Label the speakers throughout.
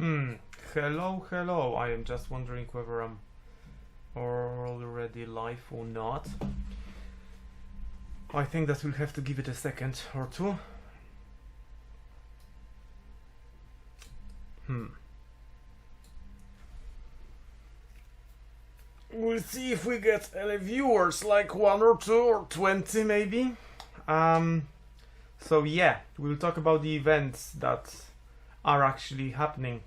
Speaker 1: Hello. I am just wondering whether I'm already live or not. I think that we'll have to give it a second or two. We'll see if we get any viewers, like 1 or 2 or 20 maybe. So yeah, we'll talk about the events that are actually happening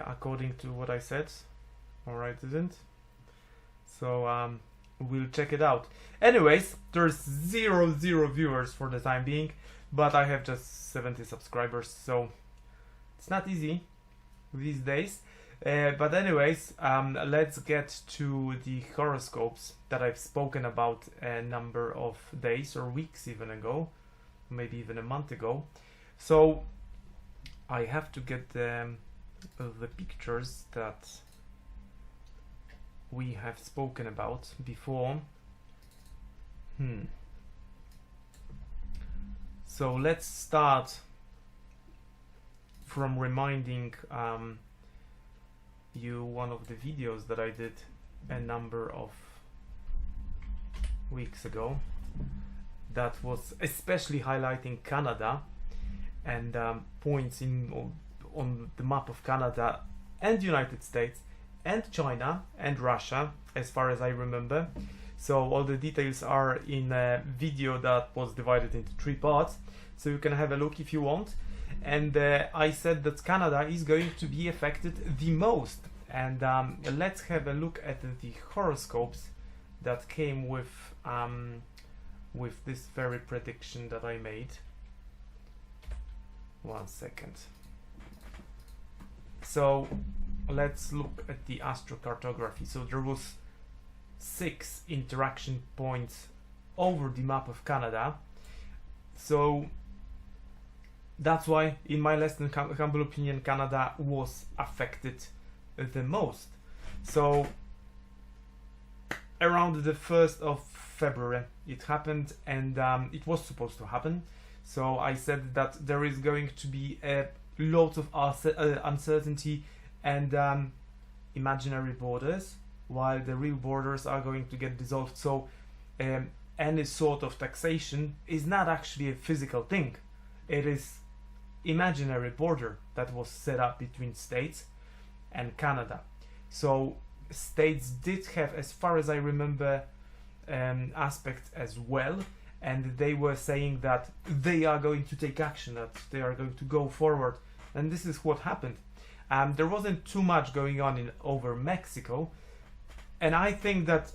Speaker 1: according to what I said, or I didn't. So we'll check it out. Anyways, there's zero viewers for the time being, but I have just 70 subscribers, so it's not easy these days. But anyways, let's get to the horoscopes that I've spoken about a number of days or weeks even ago, maybe even a month ago. So I have to get the pictures that we have spoken about before. So let's start from reminding you one of the videos that I did a number of weeks ago that was especially highlighting Canada and points on the map of Canada and United States and China and Russia, as far as I remember. So all the details are in a video that was divided into 3 parts, so you can have a look if you want. And I said that Canada is going to be affected the most. And let's have a look at the horoscopes that came with this very prediction that I made. 1 second. So let's look at the astrocartography. So there was 6 interaction points over the map of Canada. So that's why, in my less than humble opinion, Canada was affected the most. So around the 1st of February it happened, and it was supposed to happen. So I said that there is going to be a lot of uncertainty and imaginary borders, while the real borders are going to get dissolved. So any sort of taxation is not actually a physical thing. It is imaginary border that was set up between states and Canada. So states did have, as far as I remember, aspects as well, and they were saying that they are going to take action, that they are going to go forward, and this is what happened. There wasn't too much going on over Mexico, and I think that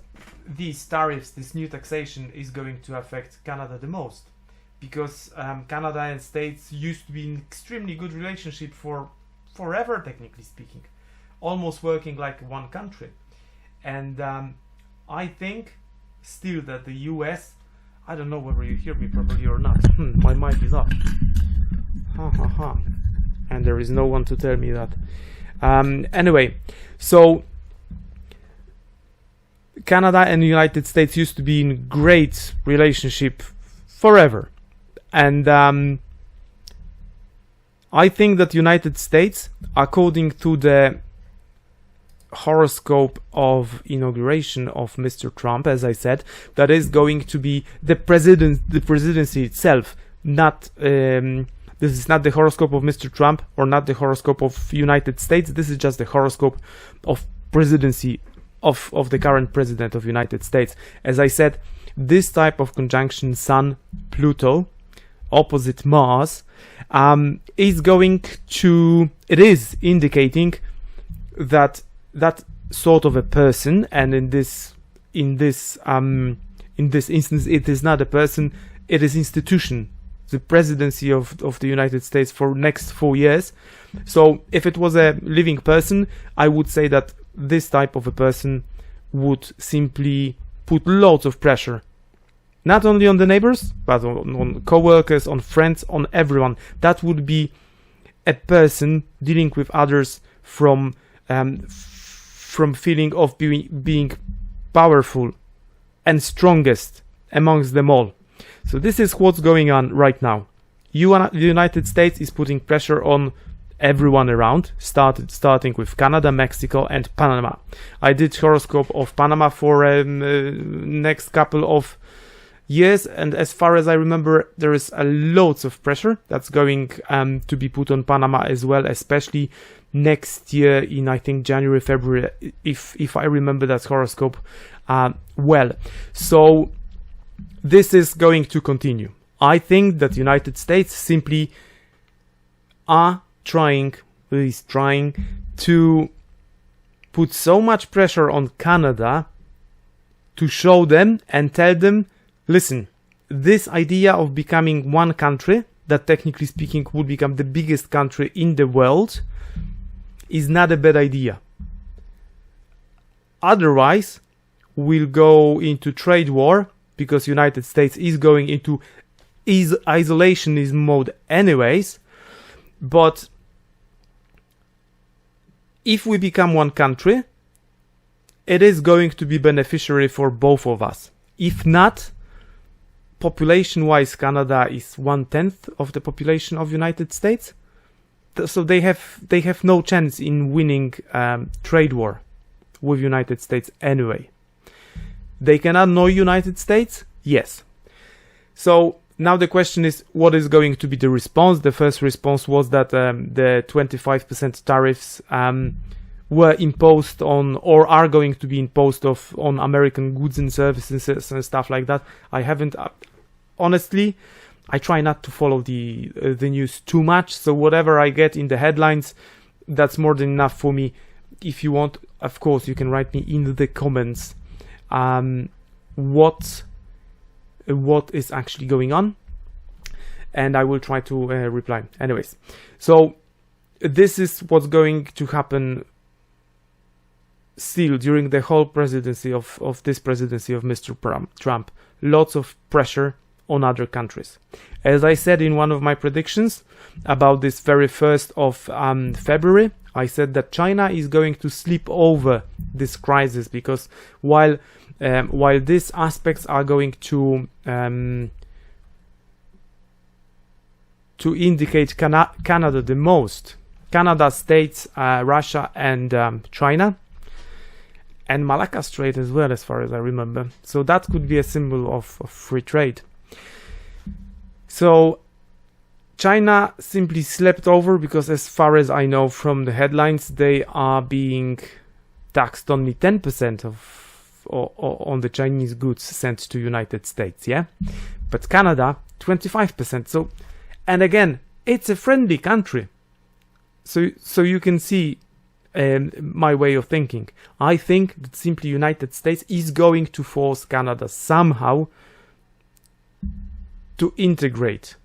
Speaker 1: these tariffs, this new taxation, is going to affect Canada the most, because Canada and states used to be in extremely good relationship for forever, technically speaking, almost working like one country. And I think still that the US, I don't know whether you hear me properly or not. My mic is off. And there is no one to tell me that. Anyway, so Canada and the United States used to be in great relationship forever. And I think that United States, according to the horoscope of inauguration of Mr. Trump, as I said, that is going to be the presidency itself, not this is not the horoscope of Mr. Trump or not the horoscope of United States. This is just the horoscope of presidency of the current president of United States. As I said, this type of conjunction Sun Pluto opposite Mars is going to, it is indicating that that sort of a person, and in this instance it is not a person, it is institution, the presidency of the United States for next 4 years. So if it was a living person, I would say that this type of a person would simply put lots of pressure, not only on the neighbors, but on co-workers, on friends, on everyone. That would be a person dealing with others from feeling of being powerful and strongest amongst them all. So this is what's going on right now. The United States is putting pressure on everyone around, starting with Canada, Mexico, and Panama. I did horoscope of Panama for next couple of years, and as far as I remember, there is a loads of pressure that's going to be put on Panama as well, especially next year in, I think, January, February, if I remember that horoscope well. So this is going to continue. I think that United States simply is trying to put so much pressure on Canada to show them and tell them, listen, this idea of becoming one country, that technically speaking would become the biggest country in the world, is not a bad idea. Otherwise, we'll go into trade war, because United States is going into isolationism mode anyways. But if we become one country, it is going to be beneficiary for both of us. If not, population-wise, Canada is 1/10 of the population of United States, so they have no chance in winning trade war with United States anyway. They can annoy United States, yes. So now the question is, what is going to be the response? The first response was that the 25% tariffs were imposed on, or are going to be imposed on American goods and services and stuff like that. I haven't, honestly, I try not to follow the news too much, so whatever I get in the headlines, that's more than enough for me. If you want, of course, you can write me in the comments what is actually going on, and I will try to reply. Anyways, so this is what's going to happen still during the whole presidency of this presidency of Mr. Trump. Lots of pressure on other countries. As I said in one of my predictions about this very 1st of February, I said that China is going to slip over this crisis, because while these aspects are going to indicate Canada the most, Canada, States, Russia, and China, and Malacca Strait as well, as far as I remember. So that could be a symbol of free trade. So China simply slept over, because as far as I know from the headlines, they are being taxed only 10% on the Chinese goods sent to United States, yeah? But Canada, 25%. So, and again, it's a friendly country. So you can see my way of thinking. I think that simply United States is going to force Canada somehow to integrate.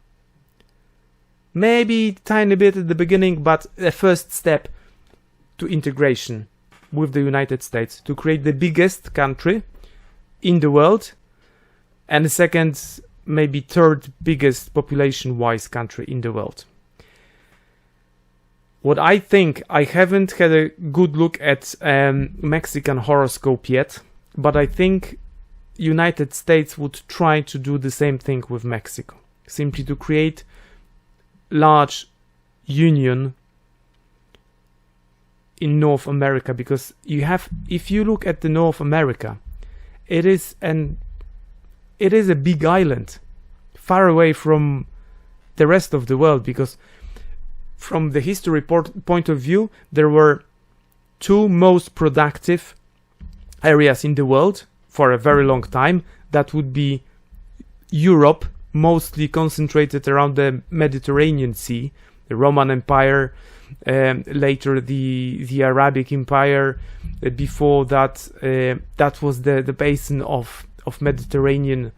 Speaker 1: Maybe tiny bit at the beginning, but a first step to integration with the United States, to create the biggest country in the world, and the second, maybe third biggest population-wise country in the world. What I think, I haven't had a good look at Mexican horoscope yet, but I think United States would try to do the same thing with Mexico, simply to create large union in North America, because if you look at the North America, it is a big island, far away from the rest of the world, because from the history point of view, there were two most productive areas in the world for a very long time. That would be Europe, mostly concentrated around the Mediterranean Sea, the Roman Empire, later the Arabic Empire. Before that, that was the basin of Mediterranean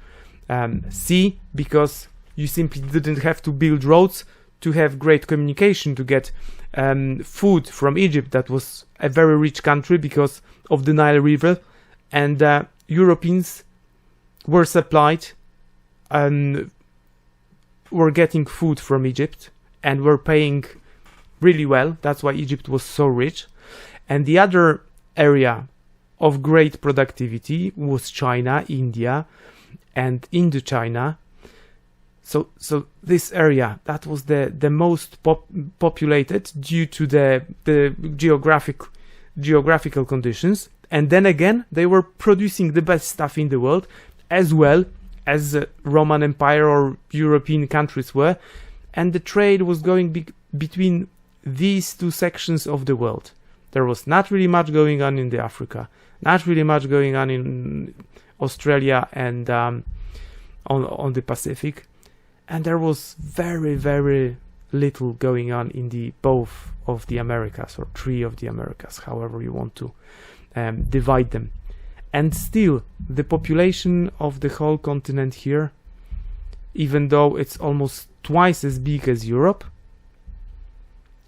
Speaker 1: Sea, because you simply didn't have to build roads to have great communication, to get food from Egypt. That was a very rich country because of the Nile River, and Europeans were supplied and were getting food from Egypt and were paying really well. That's why Egypt was so rich. And the other area of great productivity was China, India, and Indochina. So this area, that was the most populated due to the geographical conditions. And then again, they were producing the best stuff in the world, as well as Roman Empire or European countries were. And the trade was going between these two sections of the world. There was not really much going on in the Africa, not really much going on in Australia and on the Pacific. And there was very, very little going on in the both of the Americas, or three of the Americas, however you want to divide them. And still, the population of the whole continent here, even though it's almost twice as big as Europe,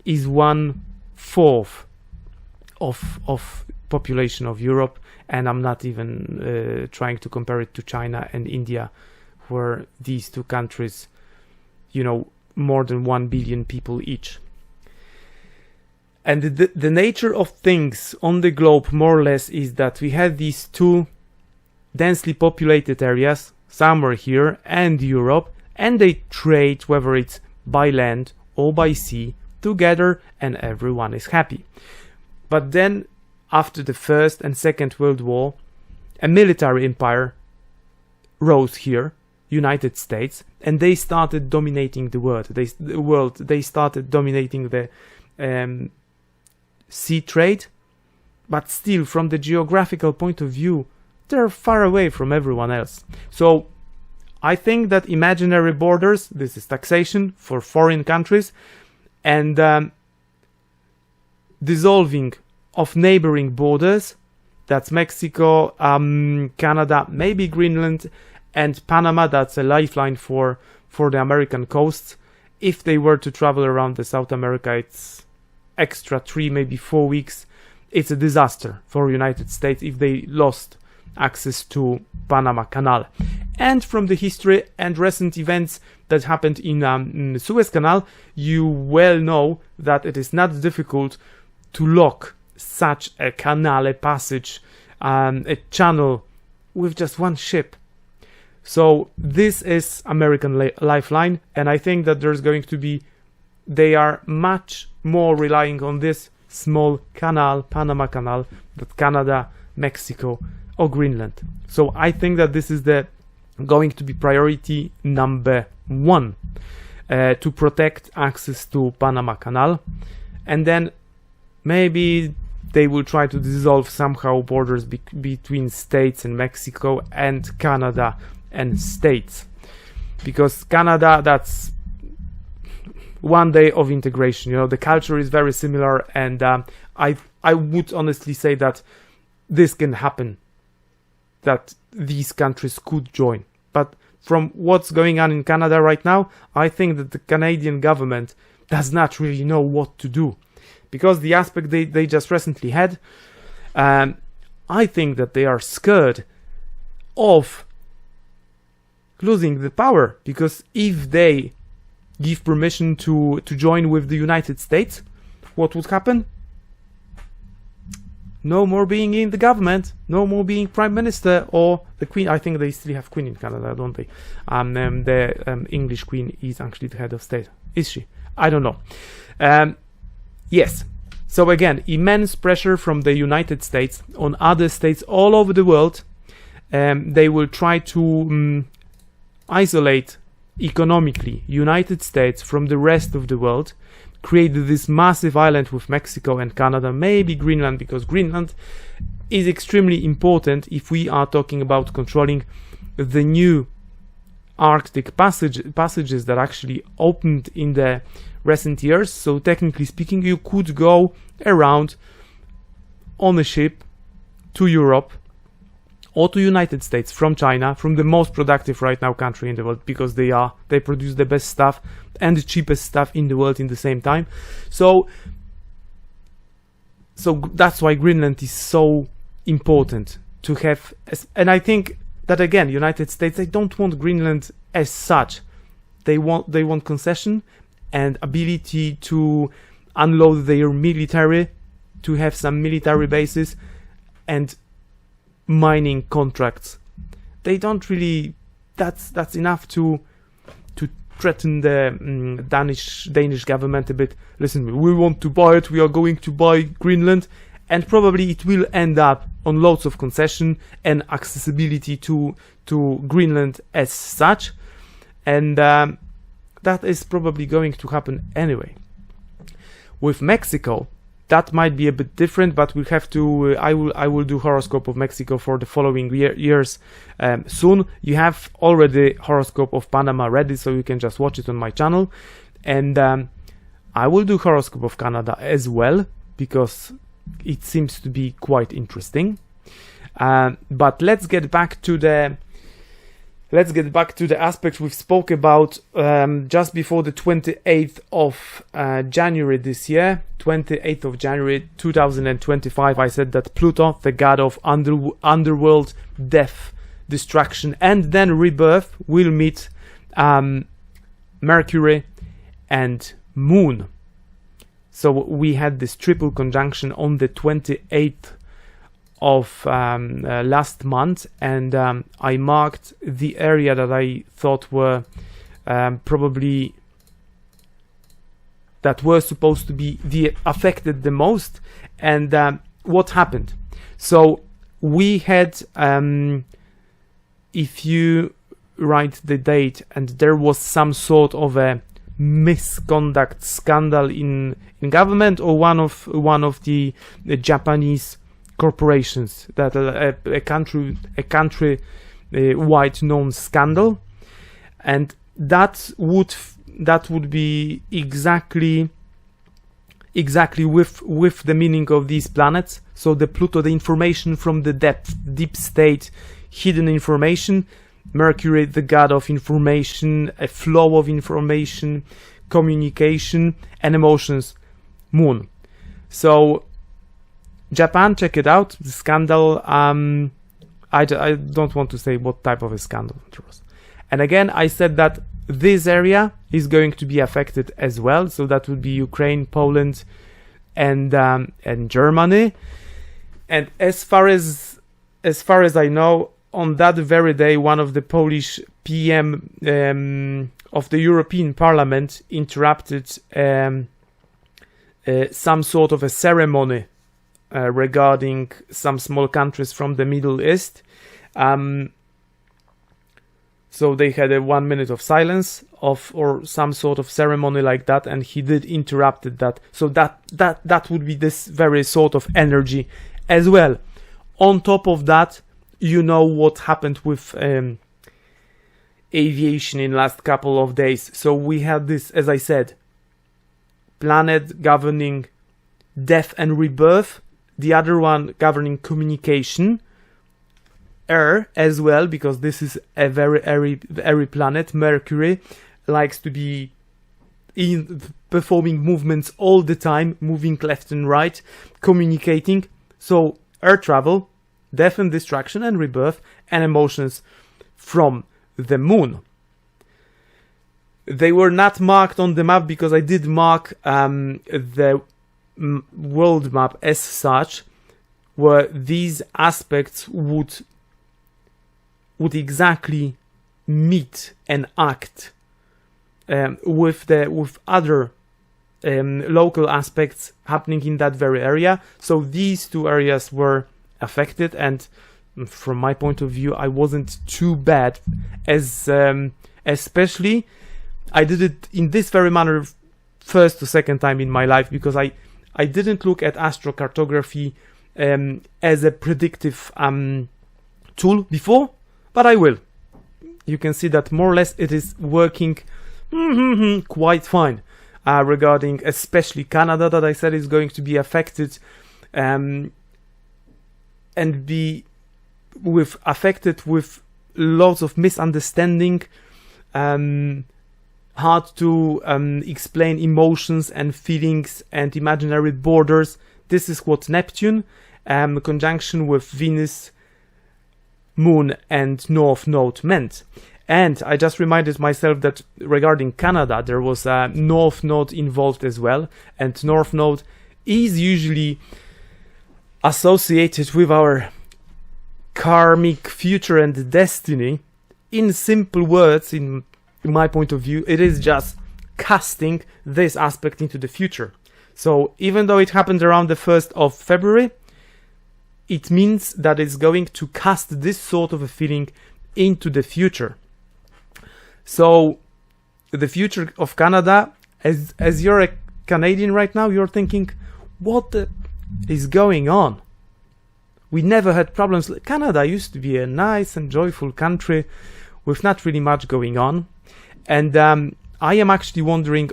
Speaker 1: is 1/4 of population of Europe. And I'm not even trying to compare it to China and India, where these two countries, more than 1 billion people each. And the nature of things on the globe, more or less, is that we have these two densely populated areas, somewhere here and Europe, and they trade, whether it's by land or by sea, together, and everyone is happy. But then, after the First and Second World War, a military empire rose here, United States, and they started dominating the world. They started dominating the sea trade, but still, from the geographical point of view, they're far away from everyone else. So I think that imaginary borders, this is taxation for foreign countries, and dissolving of neighboring borders, that's Mexico, Canada, maybe Greenland, and Panama, that's a lifeline for the American coasts. If they were to travel around the South America, it's extra 3, maybe 4 weeks. It's a disaster for United States if they lost access to Panama Canal. And from the history and recent events that happened in the Suez Canal, you well know that it is not difficult to lock such a canal, a passage, a channel with just one ship. So this is American lifeline, and I think that they are much more relying on this small canal, Panama Canal, than Canada, Mexico, or Greenland. So I think that this is going to be priority number 1, to protect access to Panama Canal, and then maybe they will try to dissolve somehow borders between states and Mexico and Canada and states, because Canada, that's one day of integration. The culture is very similar, and I would honestly say that this can happen, that these countries could join. But from what's going on in Canada right now, I think that the Canadian government does not really know what to do, because the aspect they just recently had, I think that they are scared of losing the power, because if they give permission to join with the United States, what would happen? No more being in the government, no more being prime minister or the queen. I think they still have queen in Canada, don't they? The English queen is actually the head of state. Is she? I don't know. Yes. So again, immense pressure from the United States on other states all over the world. They will try to isolate economically United States from the rest of the world, create this massive island with Mexico and Canada, maybe Greenland, because Greenland is extremely important if we are talking about controlling the new Arctic passages that actually opened in the recent years. So technically speaking, you could go around on a ship to Europe or to United States from China, from the most productive right now country in the world, because they produce the best stuff and the cheapest stuff in the world in the same time. So that's why Greenland is so important to have. And I think that again, United States, they don't want Greenland as such. They want concession and ability to unload their military, to have some military bases and mining contracts. They don't really. That's enough to threaten the Danish government a bit. Listen, we want to buy it. We are going to buy Greenland, and probably it will end up on loads of concession and accessibility to Greenland as such, and that is probably going to happen anyway. With Mexico, that might be a bit different, but we have to. I will do horoscope of Mexico for the following years soon. You have already horoscope of Panama ready, so you can just watch it on my channel, and I will do horoscope of Canada as well because it seems to be quite interesting. But let's get back to the aspects we spoke about just before the 28th of January this year, 28th of January 2025. I said that Pluto, the god of underworld, death, destruction, and then rebirth, will meet Mercury and Moon. So we had this triple conjunction on the 28th of last month, and I marked the area that I thought were probably that were supposed to be affected the most, and what happened. So we had, if you write the date, and there was some sort of a misconduct scandal in government, or one of the Japanese corporations, that a country wide known scandal, and that would be exactly with the meaning of these planets. So the Pluto, the information from the deep state, hidden information. Mercury, the god of information, a flow of information, communication, and emotions. Moon. So Japan, check it out. The scandal. I don't want to say what type of a scandal it was. And again, I said that this area is going to be affected as well. So that would be Ukraine, Poland, and Germany. And as far as I know, on that very day, one of the Polish PM of the European Parliament interrupted some sort of a ceremony regarding some small countries from the Middle East. So they had a 1 minute of silence or some sort of ceremony like that, and he did interrupted that. So that would be this very sort of energy as well. On top of that, you know what happened with aviation in last couple of days. So we had this, as I said, planet governing death and rebirth, the other one governing communication, air as well, because this is a very airy planet. Mercury likes to be performing movements all the time, moving left and right, communicating. So air travel, death and destruction and rebirth, and emotions from the moon. They were not marked on the map because I did mark the world map as such, where these aspects would exactly meet and act with other local aspects happening in that very area. So these two areas were affected, and from my point of view, I wasn't too bad, as especially I did it in this very manner first or second time in my life, because I didn't look at astrocartography as a predictive tool before, but I will. You can see that more or less it is working quite fine regarding especially Canada, that I said is going to be affected and be affected with lots of misunderstanding, hard to explain emotions and feelings and imaginary borders. This is what Neptune, conjunction with Venus, Moon, and North Node meant. And I just reminded myself that regarding Canada, there was a North Node involved as well, and North Node is usually associated with our karmic future and destiny. In simple words, in in my point of view, it is just casting this aspect into the future. So even though it happened around the 1st of February, it means that it's going to cast this sort of a feeling into the future. So the future of Canada, as you're a Canadian right now, you're thinking, what is going on? We never had problems. Canada used to be a nice and joyful country with not really much going on. And I am actually wondering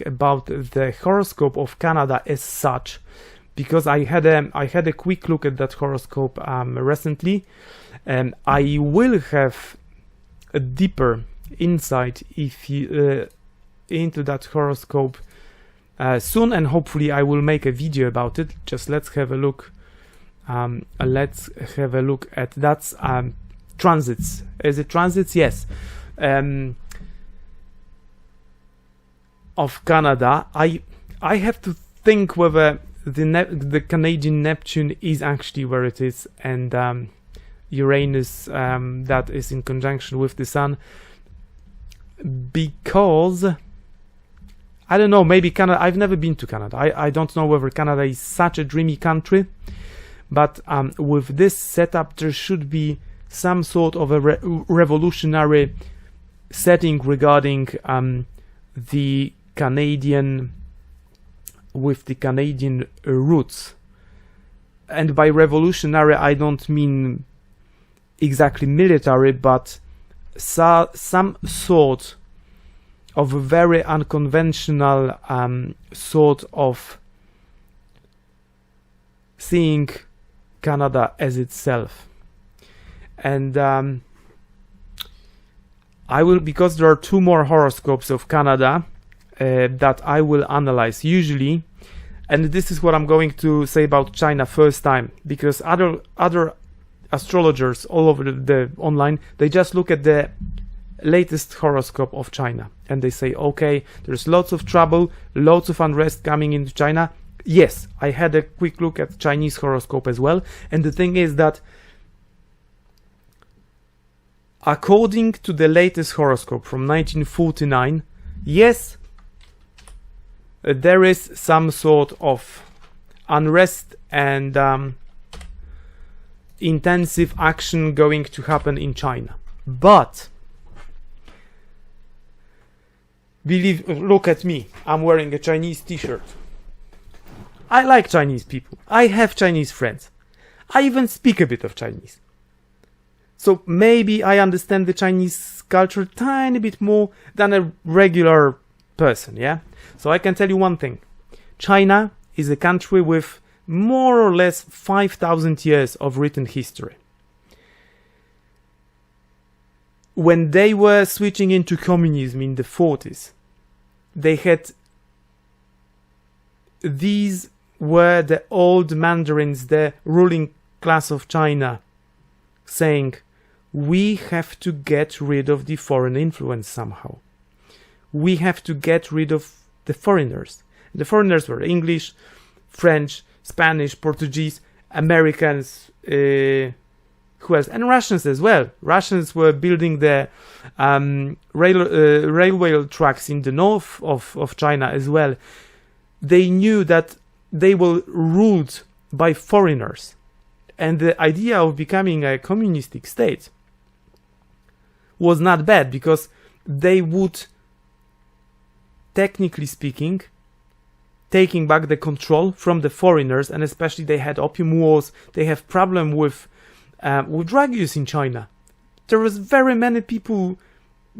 Speaker 1: about the horoscope of Canada as such, because I had a quick look at that horoscope recently, and I will have a deeper insight into that horoscope soon, and hopefully I will make a video about it. Just let's have a look. Let's have a look at that. Transits. Is it transits? Yes. Of Canada. I have to think whether the Canadian Neptune is actually where it is, and Uranus that is in conjunction with the Sun, because I don't know, maybe Canada. I've never been to Canada. I don't know whether Canada is such a dreamy country, but with this setup there should be some sort of a revolutionary setting regarding the Canadian roots. And by revolutionary I don't mean exactly military, but some sort of a very unconventional sort of seeing Canada as itself. And I will, because there are 2 more horoscopes of Canada that I will analyze usually, and this is what I'm going to say about China first time, because other astrologers all over the online, they just look at the latest horoscope of China and they say, okay, there's lots of trouble, lots of unrest coming into China. Yes, I had a quick look at Chinese horoscope as well, and the thing is that according to the latest horoscope from 1949, yes, there is some sort of unrest and intensive action going to happen in China. But look at me, I'm wearing a Chinese t-shirt. I like Chinese people. I have Chinese friends. I even speak a bit of Chinese. So maybe I understand the Chinese culture a tiny bit more than a regular person, yeah? So I can tell you one thing. China is a country with more or less 5,000 years of written history. When they were switching into communism in the 40s, these were the old mandarins, the ruling class of China, saying, we have to get rid of the foreign influence somehow. We have to get rid of the foreigners. The foreigners were English, French, Spanish, Portuguese, Americans, who else? And Russians as well. Russians were building the railway tracks in the north of China as well. They knew that they were ruled by foreigners. And the idea of becoming a communistic state was not bad, because they would, technically speaking, taking back the control from the foreigners, and especially they had opium wars. They have problem with drug use in China. There was very many people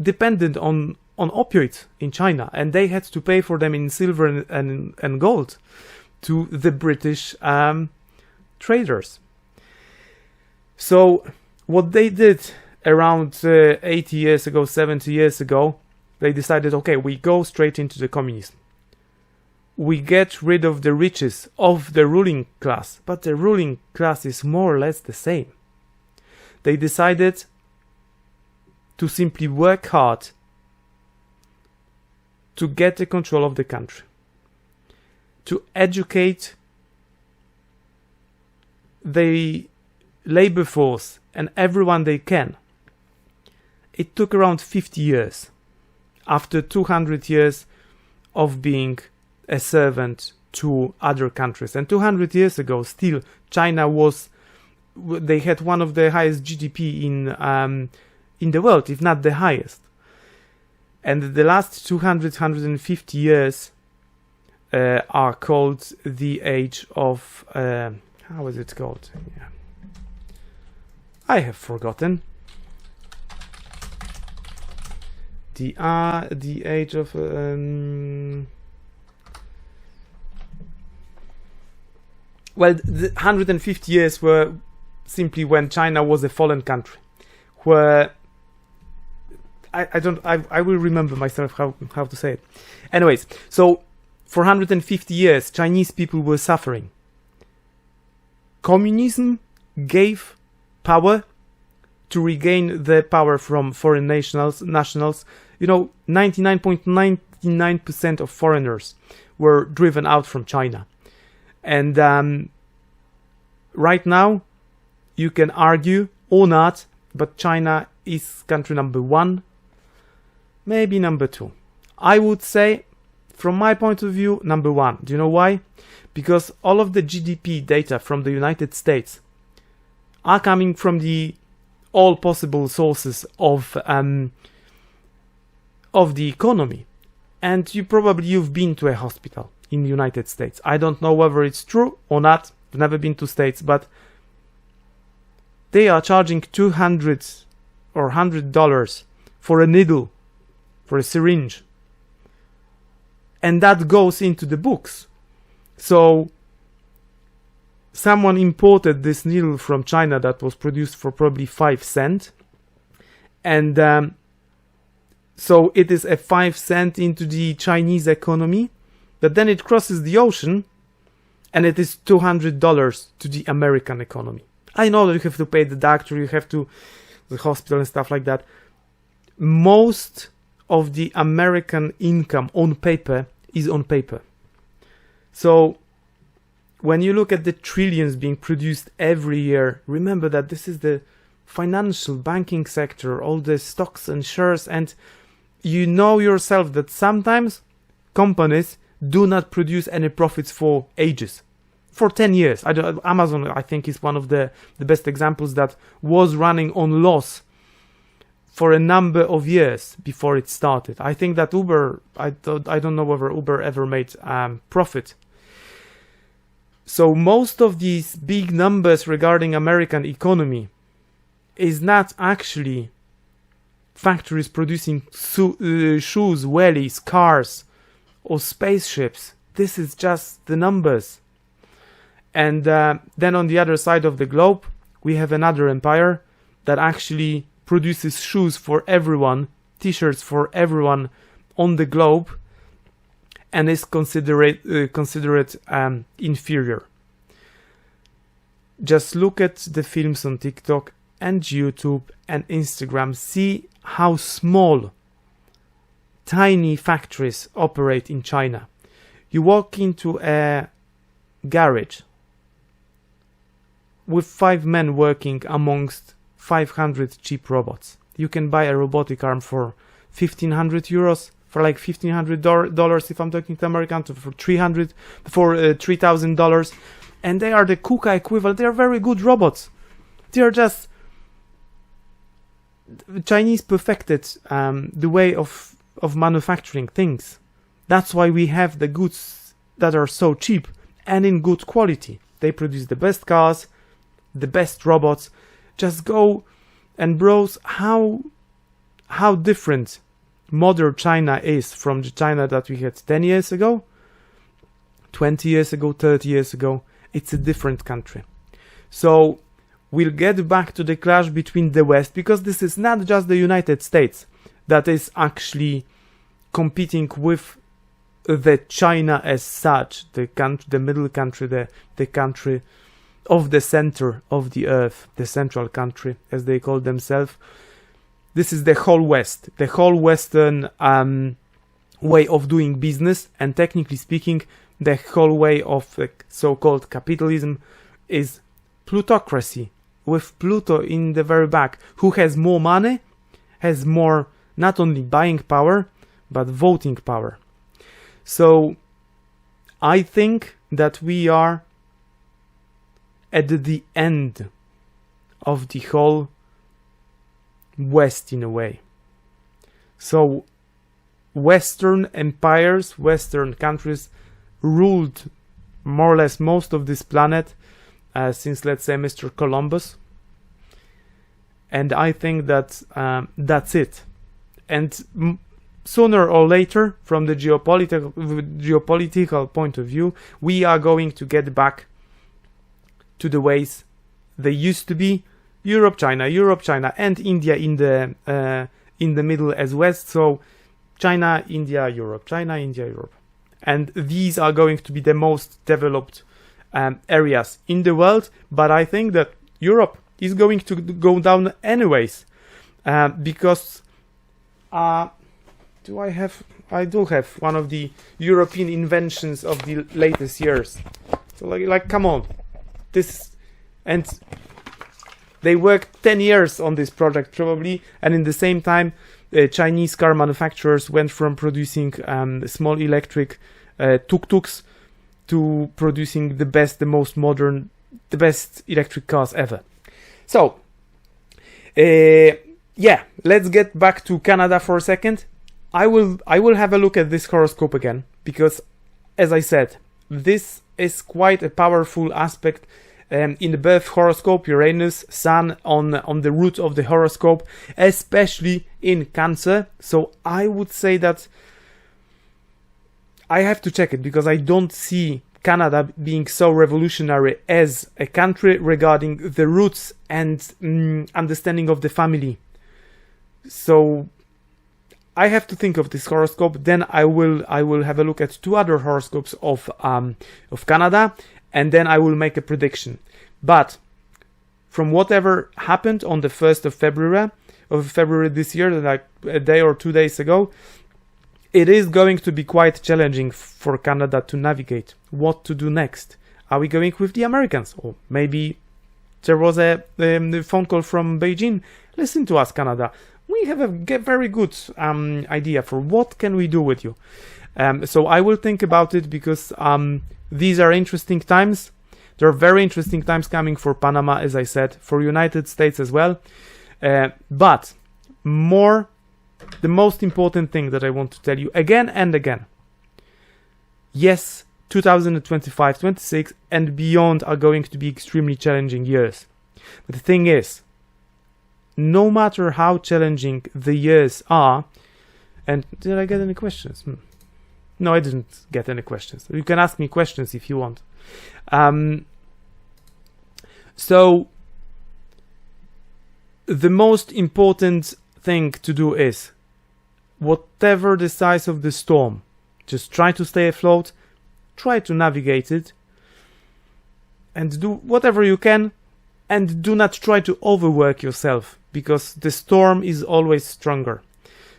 Speaker 1: dependent on opioids in China, and they had to pay for them in silver and gold to the British traders. So what they did around 80 years ago, 70 years ago, they decided, okay, we go straight into the communism. We get rid of the riches of the ruling class, but the ruling class is more or less the same. They decided to simply work hard to get the control of the country, to educate the labor force and everyone they can it took around 50 years after 200 years of being a servant to other countries. And 200 years ago, still, China they had one of the highest GDP in the world, if not the highest. And the last 150 years are called the age of... how is it called? Yeah. I have forgotten. The age of... well, the 150 years were simply when China was a fallen country, where I will remember myself how to say it. Anyways, so for 150 years, Chinese people were suffering. Communism gave power to regain the power from foreign nationals. 99.99% of foreigners were driven out from China. And right now, you can argue or not, but China is country number 1, maybe number 2. I would say, from my point of view, number 1. Do you know why? Because all of the GDP data from the United States are coming from all possible sources of the economy. And you've been to a hospital in the United States. I don't know whether it's true or not. I've never been to States, but they are charging $200 or $100 for a needle, for a syringe. And that goes into the books. So someone imported this needle from China that was produced for probably 5 cents. And so it is a 5 cent into the Chinese economy. But then it crosses the ocean and it is $200 to the American economy. I know that you have to pay the doctor, you have to the hospital and stuff like that. Most of the American income on paper is on paper. So when you look at the trillions being produced every year, remember that this is the financial banking sector, all the stocks and shares, and you know yourself that sometimes companies do not produce any profits for ages, for 10 years. Amazon, I think, is one of the best examples that was running on loss for a number of years before it started. I think that Uber, I don't know whether Uber ever made profit. So most of these big numbers regarding American economy is not actually factories producing shoes, wellies, cars, or spaceships. This is just the numbers. And then on the other side of the globe, we have another empire that actually produces shoes for everyone, t-shirts for everyone on the globe, and is considered inferior. Just look at the films on TikTok and YouTube and Instagram. See how small, tiny factories operate in China. You walk into a garage with 5 men working amongst 500 cheap robots. You can buy a robotic arm for 1,500 euros, for like $1,500 if I'm talking to American, for $3,000, and they are the KUKA equivalent. They are very good robots. They are just Chinese perfected the way of manufacturing things. That's why we have the goods that are so cheap and in good quality. They produce the best cars, the best robots. Just go and browse how different modern China is from the China that we had 10 years ago, 20 years ago, 30 years ago. It's a different country. So we'll get back to the clash between the West, because this is not just the United States that is actually competing with the China as such, the middle country, the country of the center of the earth, the central country, as they call themselves. This is the whole West, the whole Western way of doing business, and technically speaking, the whole way of so-called capitalism is plutocracy, with Pluto in the very back, who has more money has more not only buying power but voting power. So I think that we are at the end of the whole West in a way. So Western empires, Western countries ruled more or less most of this planet since, let's say, Mr. Columbus. And I think that that's it. And sooner or later, from the geopolitical point of view, we are going to get back to the ways they used to be. Europe, China, and India in the middle as west. So China, India, Europe, China, India, Europe. And these are going to be the most developed areas in the world. But I think that Europe is going to go down anyways, because I do have one of the European inventions of the latest years. So like come on, and they worked 10 years on this project probably, and in the same time Chinese car manufacturers went from producing small electric tuk-tuks to producing the best, the most modern, the best electric cars ever. So yeah, let's get back to Canada for a second. I will have a look at this horoscope again, because as I said, this is quite a powerful aspect in the birth horoscope. Uranus, Sun on the root of the horoscope, especially in Cancer. So I would say that I have to check it, because I don't see Canada being so revolutionary as a country regarding the roots and understanding of the family. So I have to think of this horoscope. Then I will have a look at two other horoscopes of Canada, and then I will make a prediction. But from whatever happened on the 1st of February this year, like a day or 2 days ago, it is going to be quite challenging for Canada to navigate. What to do next? Are we going with the Americans? Or maybe there was a phone call from Beijing. Listen to us, Canada. We have a very good idea for what can we do with you. So I will think about it, because these are interesting times. There are very interesting times coming for Panama, as I said, for United States as well. But the most important thing that I want to tell you again and again. Yes, 2025, 26 and beyond are going to be extremely challenging years. But the thing is, no matter how challenging the years are, and did I get any questions? No, I didn't get any questions. You can ask me questions if you want. So the most important thing to do is, whatever the size of the storm, just try to stay afloat, try to navigate it, and do whatever you can, and do not try to overwork yourself, because the storm is always stronger.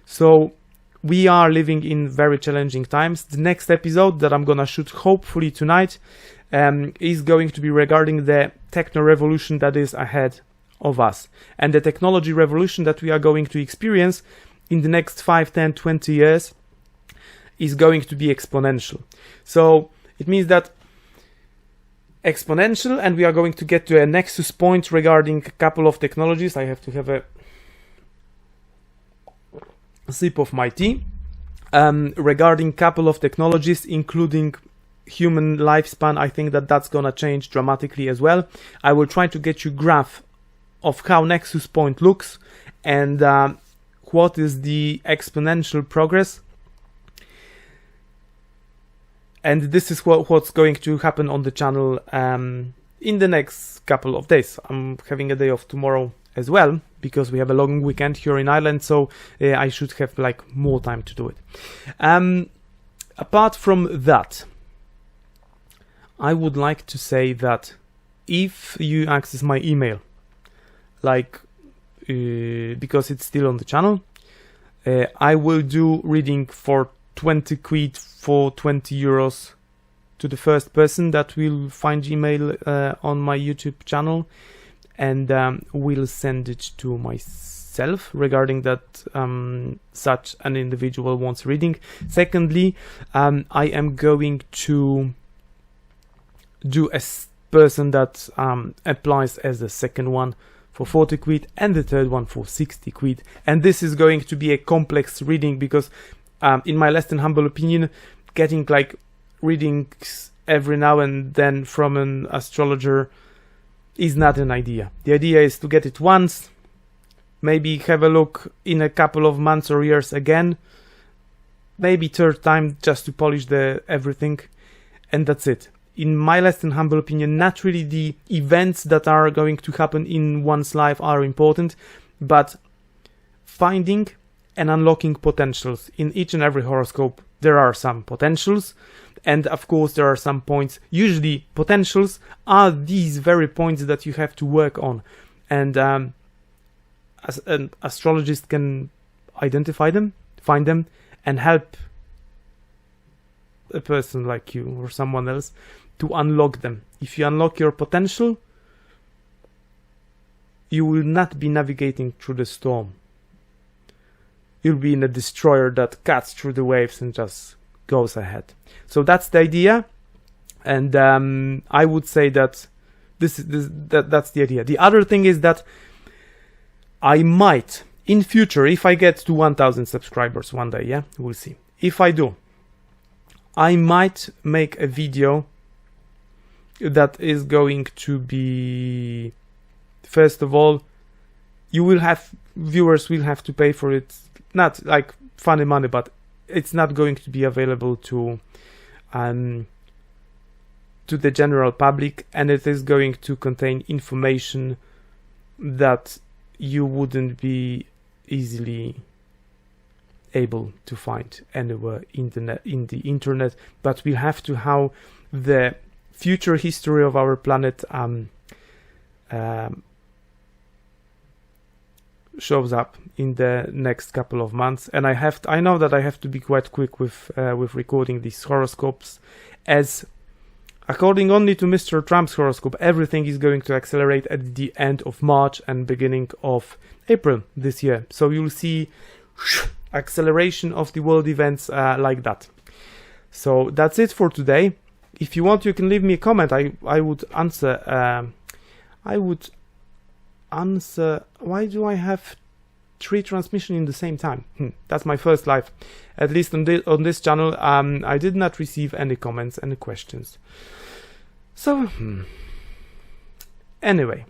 Speaker 1: So we are living in very challenging times. The next episode that I'm gonna shoot hopefully tonight is going to be regarding the techno revolution that is ahead of us, and the technology revolution that we are going to experience in the next 5, 10, 20 years is going to be exponential. So it means that exponential, and we are going to get to a nexus point regarding a couple of technologies. I have to have a sip of my tea. Regarding couple of technologies, including human lifespan, I think that that's gonna change dramatically as well. I will try to get you graph of how nexus point looks, and what is the exponential progress. And this is what's going to happen on the channel in the next couple of days. I'm having a day off tomorrow as well, because we have a long weekend here in Ireland, so I should have like more time to do it. Apart from that, I would like to say that if you access my email, like because it's still on the channel, I will do reading for 20 quid for 20 euros to the first person that will find Gmail on my YouTube channel, and will send it to my itself regarding that such an individual wants reading. Secondly, I am going to do a person that applies as the second one for 40 quid and the third one for 60 quid. And this is going to be a complex reading because in my less than humble opinion, getting like readings every now and then from an astrologer is not an idea. The idea is to get it once, maybe have a look in a couple of months or years again, maybe third time just to polish the everything, and that's it. In my less than humble opinion, naturally the events that are going to happen in one's life are important, but finding and unlocking potentials. In each and every horoscope there are some potentials, and of course there are some points. Usually potentials are these very points that you have to work on, and as an astrologist can identify them, find them, and help a person like you or someone else to unlock them. If you unlock your potential, you will not be navigating through the storm. You'll be in a destroyer that cuts through the waves and just goes ahead. So that's the idea, and I would say that that's the idea. The other thing is that I might, in future, if I get to 1,000 subscribers one day, yeah, we'll see. If I do, I might make a video that is going to be, first of all, viewers will have to pay for it, not like funny money, but it's not going to be available to the general public, and it is going to contain information that you wouldn't be easily able to find anywhere in the internet, but we have to how the future history of our planet shows up in the next couple of months. And I know that I have to be quite quick with recording these horoscopes, as according only to Mr. Trump's horoscope, everything is going to accelerate at the end of March and beginning of April this year. So you'll see acceleration of the world events like that. So that's it for today. If you want, you can leave me a comment. I would answer. Why do I have 3 transmissions in the same time? That's my first live, at least on this channel. I did not receive any comments, any questions. So anyway,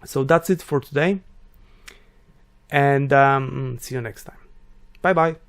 Speaker 1: so that's it for today, and see you next time. Bye bye.